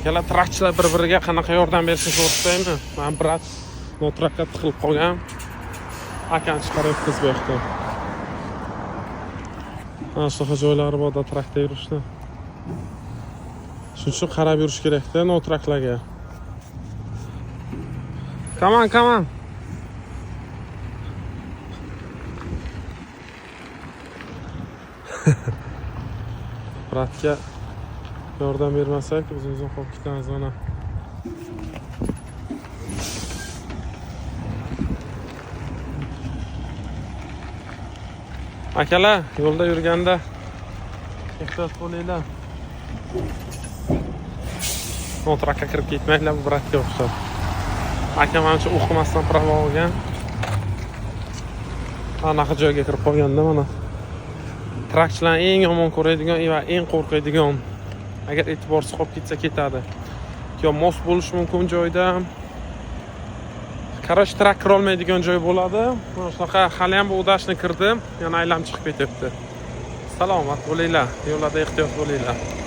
Akalar trakchilar bir-biriga qanaqa yordam berishni ko'rsataymi? Men brat notrakka tiqilib qolgan. Akani chiqarib o'tkazib berdi. Mana shunaqa joylari borda trakda yurishni. Shuning uchun qarab yurish kerak-da notraklarga. Come on. Bratga yordam bermasak, o'zimizdan qolib ketamiz mana. Akalar, yo'lda yurganda ehtiyot bo'linglar. Kontraktga kirib ketmanglar, bu bratga o'xshab. Aka menimcha o'qimasdan pravo olgan. Anaqa joyga kirib qolganda mana. Trakchilarni eng yomon ko'radigan va eng qo'rqadigan. Agar e'tiborsiz qolib ketsa ketadi. Yo mos bo'lish mumkin joyda. Qarash trak kira olmaydigan joy bo'ladi. Mana shunaqa hali ham bu udashni kirdim, yana aylanib chiqib ketyapti. Salomat bo'linglar, yo'lda ehtiyot bo'linglar.